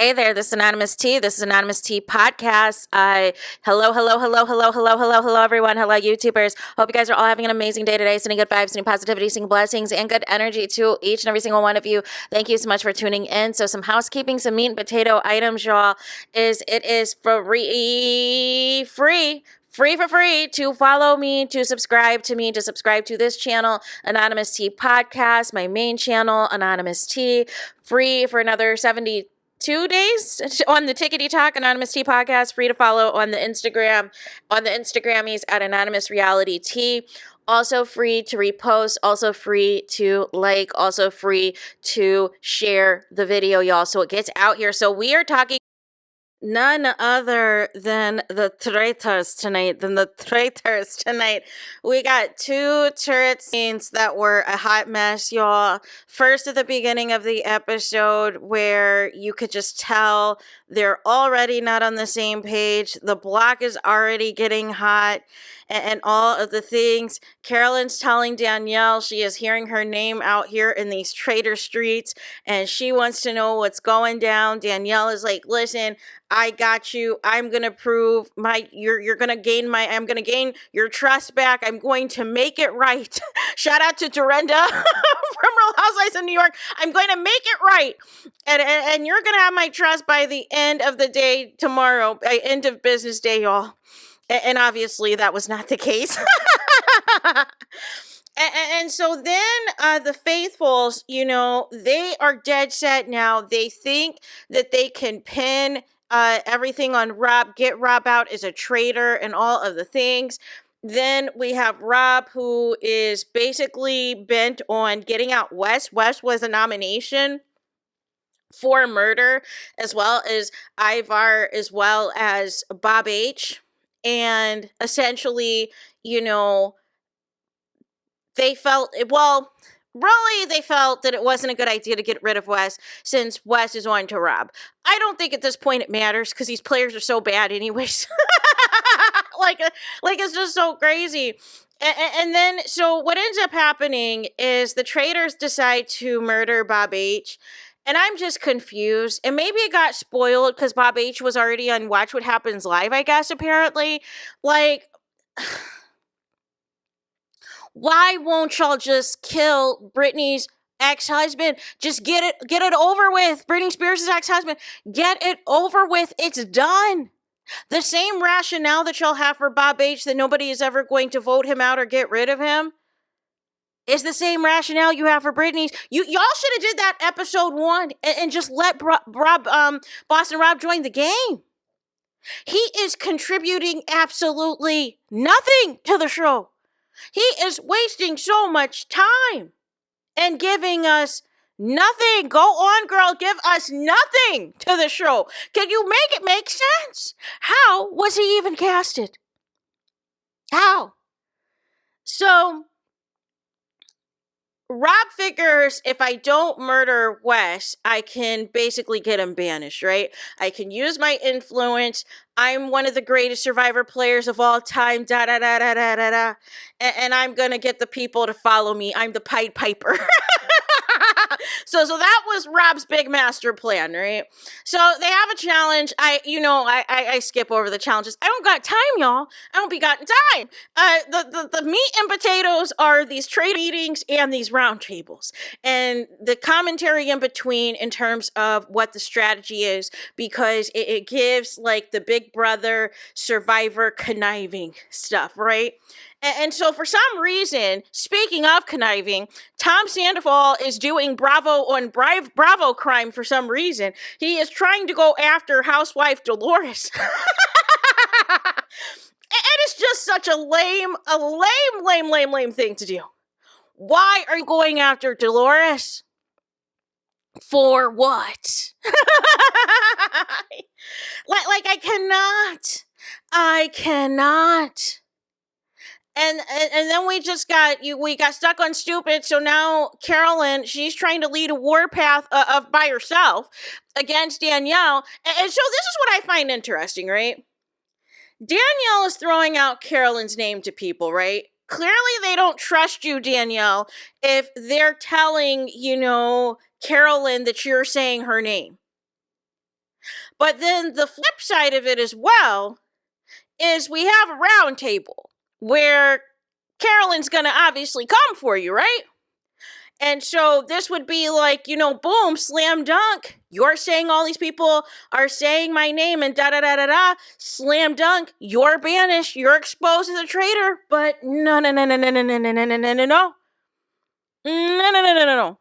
Hey there, this is Anonymous T. This is Anonymous T Podcast. Hello, everyone. Hello, YouTubers. Hope you guys are all having an amazing day today. Sending good vibes, sending positivity, sending blessings, and good energy to each and every single one of you. Thank you so much for tuning in. So, some housekeeping, some meat and potato items, y'all. It is free for free to follow me, to subscribe to me, to subscribe to this channel, Anonymous T Podcast, my main channel, Anonymous T. Free for another 72 days on the Tickety Talk Anonymous T Podcast. Free to follow on the Instagrammies at AnonymousRealityT. Also free to repost, also free to like, also free to share the video, y'all, so it gets out here. So we are talking none other than the traitors tonight. We got two turret scenes that were a hot mess, y'all. First, at the beginning of the episode, where you could just tell they're already not on the same page. The block is already getting hot, and all of the things. Carolyn's telling Danielle she is hearing her name out here in these traitor streets, and she wants to know what's going down. Danielle is like, listen, I got you. I'm going to prove you're going to gain I'm going to gain your trust back. I'm going to make it right. Shout out to Dorinda from Real Housewives of New York. I'm going to make it right. And you're going to have my trust by the end of the day tomorrow, by end of business day, y'all. And obviously that was not the case. And so then the faithfuls, they are dead set now. They think that they can pin everything on Rob, get Rob out as a traitor and all of the things. Then we have Rob, who is basically bent on getting out Wes. Wes was a nomination for murder, as well as Ivar, as well as Bob H. And essentially, they felt, they felt that it wasn't a good idea to get rid of Wes, since Wes is on to Rob. I don't think at this point it matters, because these players are so bad anyways. like it's just so crazy. And then, so what ends up happening is the traitors decide to murder Bob H. And I'm just confused. And maybe it got spoiled because Bob H was already on Watch What Happens Live, I guess, apparently. Like, why won't y'all just kill Britney's ex-husband? Just get it over with. Britney Spears' ex-husband. Get it over with. It's done. The same rationale that y'all have for Bob H, that nobody is ever going to vote him out or get rid of him, is the same rationale you have for Britney's. Y'all should have did that episode 1 and just let Boston Rob join the game. He is contributing absolutely nothing to the show. He is wasting so much time and giving us nothing. Go on, girl. Give us nothing to the show. Can you make it make sense? How was he even casted? How? So Rob figures if I don't murder Wes, I can basically get him banished, right? I can use my influence. I'm one of the greatest Survivor players of all time, and I'm going to get the people to follow me. I'm the Pied Piper. So that was Rob's big master plan, right? So they have a challenge. I skip over the challenges. I don't got time, y'all. I don't be got time. The meat and potatoes are these trade meetings and these round tables, and the commentary in between in terms of what the strategy is, because it gives like the Big Brother Survivor conniving stuff, right? And so for some reason, speaking of conniving, Tom Sandoval is doing Bravo crime for some reason. He is trying to go after housewife Dolores. It is just such a lame thing to do. Why are you going after Dolores? For what? like I cannot. And then we got stuck on stupid. So now Carolyn, she's trying to lead a warpath by herself against Danielle. And so this is what I find interesting, right? Danielle is throwing out Carolyn's name to people, right? Clearly they don't trust you, Danielle, if they're telling, Carolyn that you're saying her name. But then the flip side of it as well is we have a round table where Carolyn's gonna obviously come for you, right? And so this would be like, boom, slam dunk. You're saying all these people are saying my name and da da da da da. Slam dunk. You're banished. You're exposed as a traitor. But no, no, no, no, no, no, no, no, no, no, no, no, no. No, no, no, no, no, no.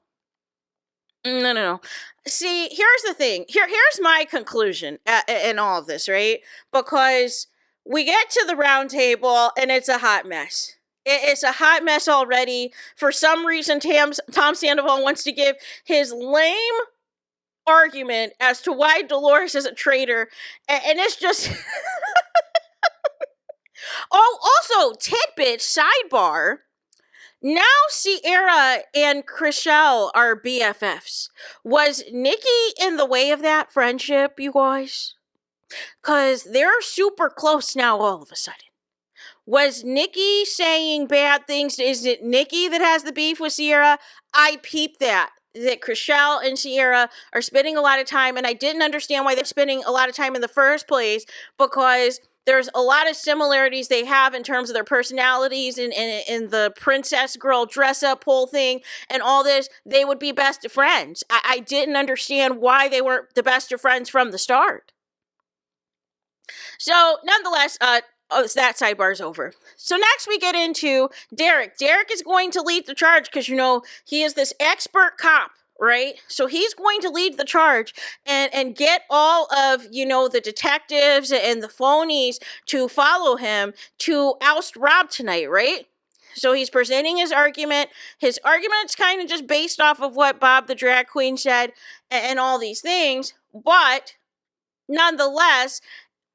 No, no, no. See, here's the thing. Here's my conclusion in all of this, right? Because we get to the round table and it's a hot mess. It's a hot mess already. For some reason, Tom Sandoval wants to give his lame argument as to why Dolores is a traitor. And it's just... Oh, also, tidbit, sidebar. Now Sierra and Chriselle are BFFs. Was Nikki in the way of that friendship, you guys? Because they're super close now all of a sudden. Was Nikki saying bad things? Is it Nikki that has the beef with Sierra? I peeped that Chriselle and Sierra are spending a lot of time, and I didn't understand why they're spending a lot of time in the first place, because there's a lot of similarities they have in terms of their personalities and the princess girl dress up whole thing and all this. They would be best of friends. I didn't understand why they weren't the best of friends from the start. So nonetheless, that sidebar's over. So next we get into Derek. Derek is going to lead the charge because, he is this expert cop, right? So he's going to lead the charge and get all of, the detectives and the phonies to follow him to oust Rob tonight, right? So he's presenting his argument. His argument's kind of just based off of what Bob the drag queen said and all these things. But nonetheless,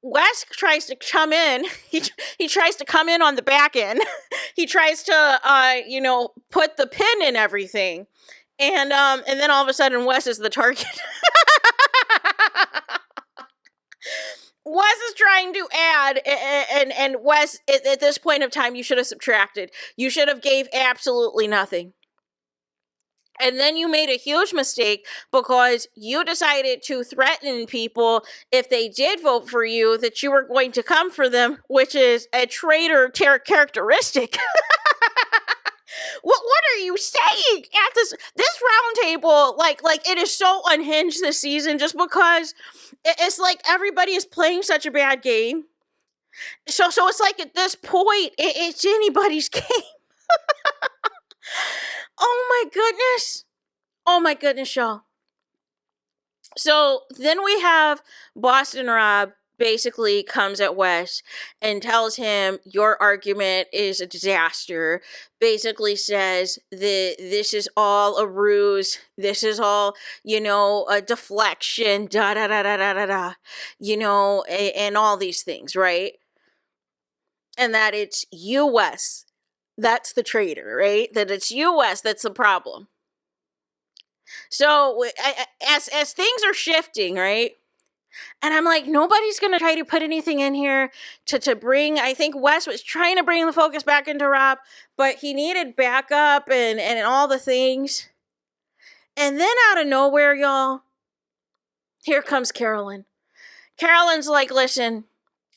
Wes tries to come in. He tries to come in on the back end. He tries to, put the pin in everything. And then all of a sudden, Wes is the target. Wes is trying to add, and Wes, at this point of time, you should have subtracted. You should have gave absolutely nothing. And then you made a huge mistake because you decided to threaten people if they did vote for you that you were going to come for them, which is a traitor characteristic. What are you saying at this round table? Like it is so unhinged this season just because it's like everybody is playing such a bad game. So it's like at this point, it's anybody's game. Oh my goodness, y'all. So then we have Boston Rob basically comes at Wes and tells him your argument is a disaster. Basically says that this is all a ruse. This is all, a deflection, da da da da da da da, and all these things, right? And that it's you, Wes. That's the traitor, right? That it's you, Wes, that's the problem. So as things are shifting, right? And I'm like, nobody's going to try to put anything in here to bring, I think Wes was trying to bring the focus back into Rob, but he needed backup and all the things. And then out of nowhere, y'all, here comes Carolyn. Carolyn's like, listen,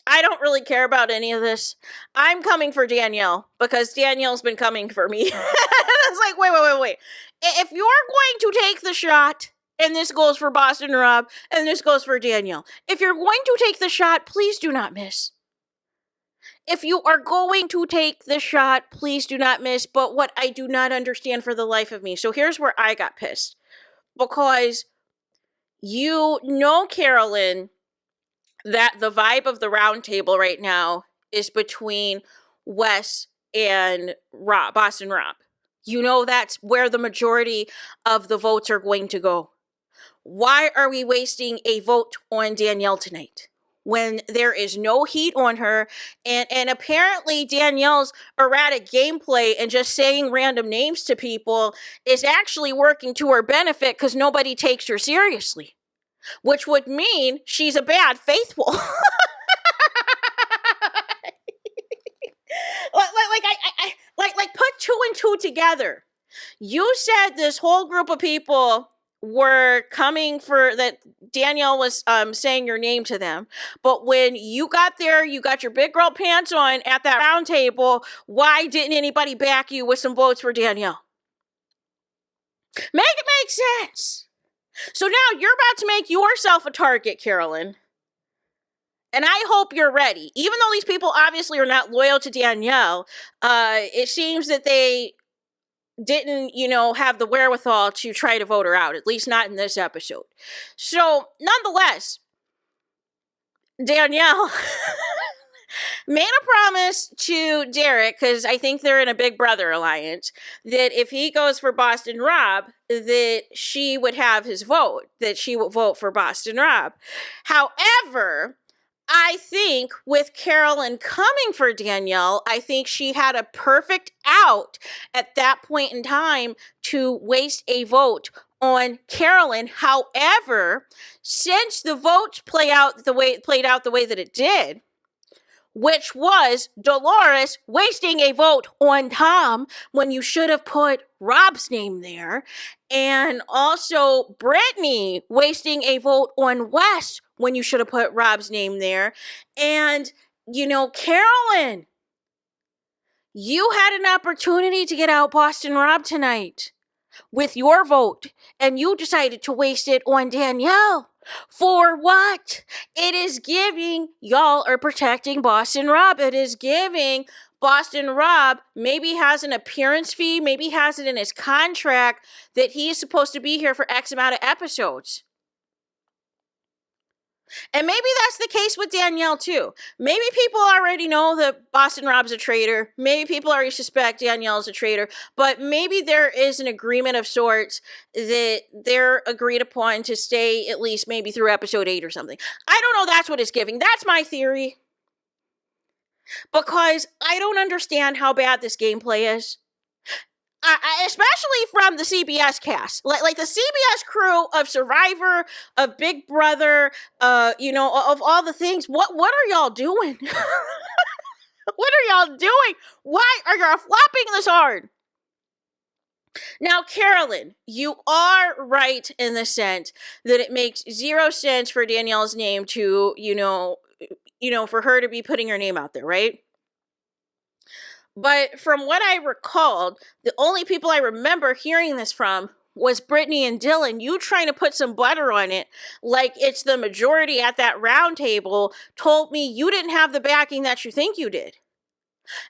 I don't really care about any of this. I'm coming for Danielle because Danielle's been coming for me. It's like, wait. If you're going to take the shot, and this goes for Boston Rob, and this goes for Danielle, if you're going to take the shot, please do not miss. If you are going to take the shot, please do not miss. But what I do not understand for the life of me. So here's where I got pissed. Because Carolyn, that the vibe of the round table right now is between Wes and Boston Rob. That's where the majority of the votes are going to go. Why are we wasting a vote on Danielle tonight when there is no heat on her? And apparently Danielle's erratic gameplay and just saying random names to people is actually working to her benefit because nobody takes her seriously, which would mean she's a bad faithful. Like put two and two together. You said this whole group of people were coming for that. Danielle was saying your name to them. But when you got there, you got your big girl pants on at that round table. Why didn't anybody back you with some votes for Danielle? Make it make sense. So now you're about to make yourself a target, Carolyn. And I hope you're ready. Even though these people obviously are not loyal to Danielle, it seems that they didn't, have the wherewithal to try to vote her out, at least not in this episode. So, nonetheless, Danielle made a promise to Derek, because I think they're in a Big Brother alliance, that if he goes for Boston Rob, that she would have his vote, that she would vote for Boston Rob. However, I think with Carolyn coming for Danielle, I think she had a perfect out at that point in time to waste a vote on Carolyn. However, since the votes played out the way that it did, which was Dolores wasting a vote on Tom when you should have put Rob's name there, and also Brittany wasting a vote on Wes when you should have put Rob's name there, and, Carolyn, you had an opportunity to get out Boston Rob tonight with your vote, and you decided to waste it on Danielle. For what? It is giving y'all are protecting Boston Rob. It is giving Boston Rob maybe has an appearance fee, maybe has it in his contract that he is supposed to be here for X amount of episodes. And maybe that's the case with Danielle too. Maybe people already know that Boston Rob's a traitor. Maybe people already suspect Danielle's a traitor. But maybe there is an agreement of sorts that they're agreed upon to stay at least maybe through episode 8 or something. I don't know. That's what it's giving. That's my theory. Because I don't understand how bad this gameplay is. Especially from the CBS cast, like the CBS crew of Survivor, of Big Brother, of all the things. What are y'all doing? What are y'all doing? Why are y'all flopping this hard? Now, Carolyn, you are right in the sense that it makes zero sense for Danielle's name to, for her to be putting her name out there, right? But from what I recalled, the only people I remember hearing this from was Brittany and Dylan. You trying to put some butter on it like it's the majority at that round table told me you didn't have the backing that you think you did.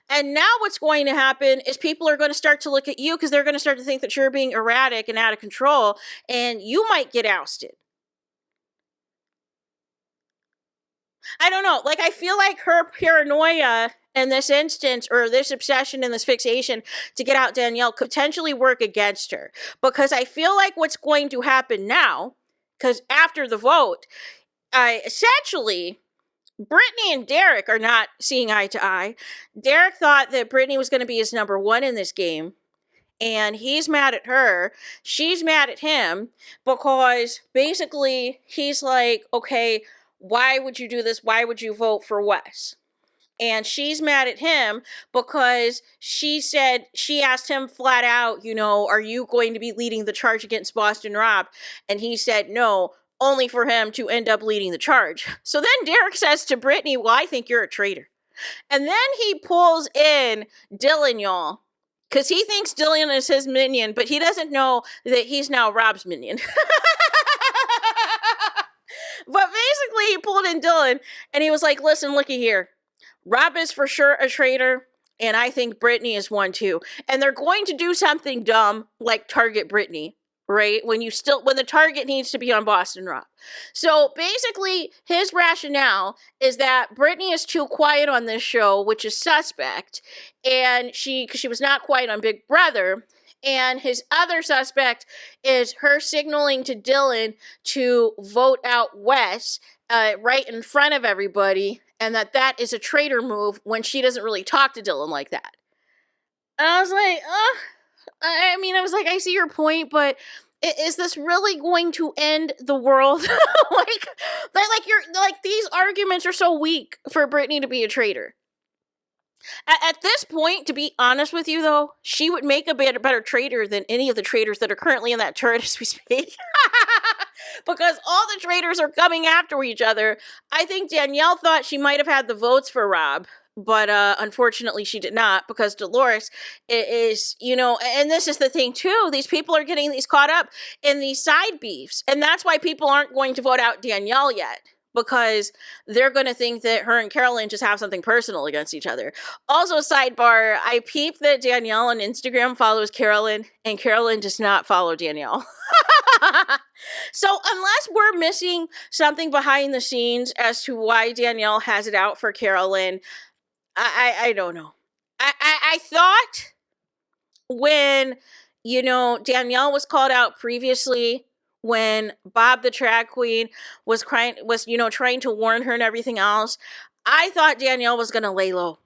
And now what's going to happen is people are going to start to look at you because they're going to start to think that you're being erratic and out of control, and you might get ousted. I don't know. I feel like her paranoia in this instance, or this obsession and this fixation to get out Danielle, could potentially work against her. Because I feel like what's going to happen now, because after the vote, essentially, Brittany and Derek are not seeing eye to eye. Derek thought that Brittany was going to be his number one in this game. And he's mad at her. She's mad at him because basically he's like, okay, why would you do this? Why would you vote for Wes? And she's mad at him because she asked him flat out, are you going to be leading the charge against Boston Rob? And he said no, only for him to end up leading the charge. So then Derek says to Brittany, well, I think you're a traitor. And then he pulls in Dylan, y'all, because he thinks Dylan is his minion, but he doesn't know that he's now Rob's minion. But basically, he pulled in Dylan, and he was like, listen, looky here. Rob is for sure a traitor, and I think Brittany is one too. And they're going to do something dumb like target Brittany, right? When the target needs to be on Boston Rob. So basically, his rationale is that Brittany is too quiet on this show, which is suspect, and because she was not quiet on Big Brother. And his other suspect is her signaling to Dylan to vote out Wes right in front of everybody, and that is a traitor move when she doesn't really talk to Dylan like that. And I was like, I see your point, but is this really going to end the world? These arguments are so weak for Brittany to be a traitor. At this point, to be honest with you, though, she would make a better traitor than any of the traitors that are currently in that turret as we speak. because all the traitors are coming after each other. I think Danielle thought she might have had the votes for Rob, but unfortunately she did not, because Dolores is, you know, and this is the thing too, these people are getting these caught up in these side beefs, and that's why people aren't going to vote out Danielle yet, because they're going to think that her and Carolyn just have something personal against each other. Also, sidebar, I peeped that Danielle on Instagram follows Carolyn, and Carolyn does not follow Danielle. So unless we're missing something behind the scenes as to why Danielle has it out for Carolyn, I don't know. I thought when, you know, Danielle was called out previously, when Bob the drag queen was you know, trying to warn her and everything else, I thought Danielle was going to lay low.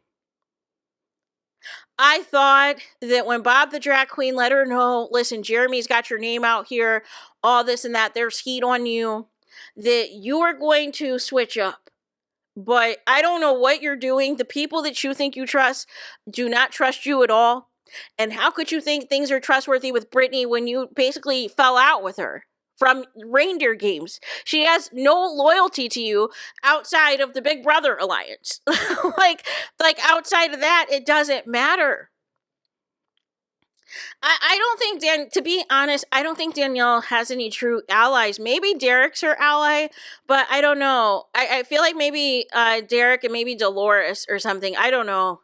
I thought that when Bob the drag queen let her know, listen, Jeremy's got your name out here, all this and that, there's heat on you, that you are going to switch up. But I don't know what you're doing. The people that you think you trust do not trust you at all. And how could you think things are trustworthy with Brittany when you basically fell out with her from reindeer games? She has no loyalty to you outside of the Big Brother alliance. like outside of that, it doesn't matter. I don't think to be honest, I don't think Danielle has any true allies. Maybe Derek's her ally, but I don't know. I feel like maybe Derek and maybe Dolores or something. I don't know.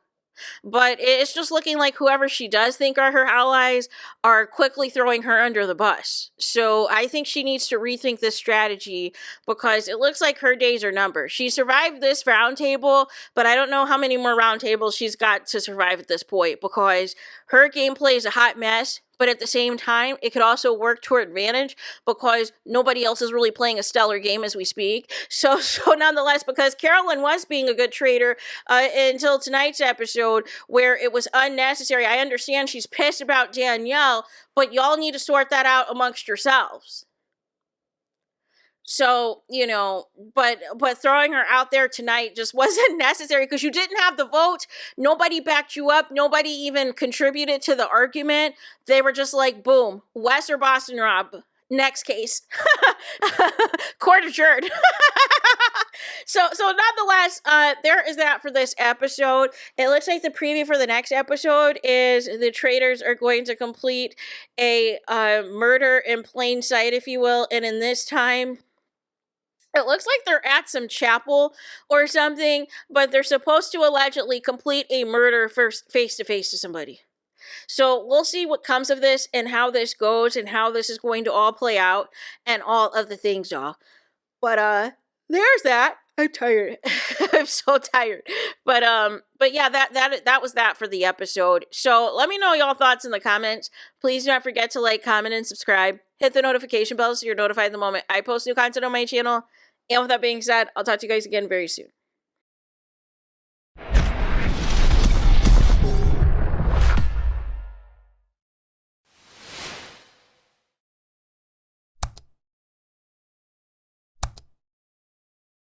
But it's just looking like whoever she does think are her allies are quickly throwing her under the bus. So I think she needs to rethink this strategy, because it looks like her days are numbered. She survived this roundtable, but I don't know how many more roundtables she's got to survive at this point, because her gameplay is a hot mess. But at the same time, it could also work to her advantage, because nobody else is really playing a stellar game as we speak. So nonetheless, because Carolyn was being a good traitor until tonight's episode, where it was unnecessary. I understand she's pissed about Danielle, but y'all need to sort that out amongst yourselves. So, you know, but throwing her out there tonight just wasn't necessary, because you didn't have the vote. Nobody backed you up. Nobody even contributed to the argument. They were just like, boom, Wes or Boston Rob. Next case. Court adjourned. So nonetheless, there is that for this episode. It looks like the preview for the next episode is the traitors are going to complete a murder in plain sight, if you will. And in this time, it looks like they're at some chapel or something, but they're supposed to allegedly complete a murder first face-to-face to somebody. So we'll see what comes of this and how this goes and how this is going to all play out and all of the things all. But there's that. I'm tired. I'm so tired. But yeah, that was that for the episode. So let me know y'all thoughts in the comments. Please do not forget to like, comment, and subscribe. Hit the notification bell so you're notified the moment I post new content on my channel. And with that being said, I'll talk to you guys again very soon.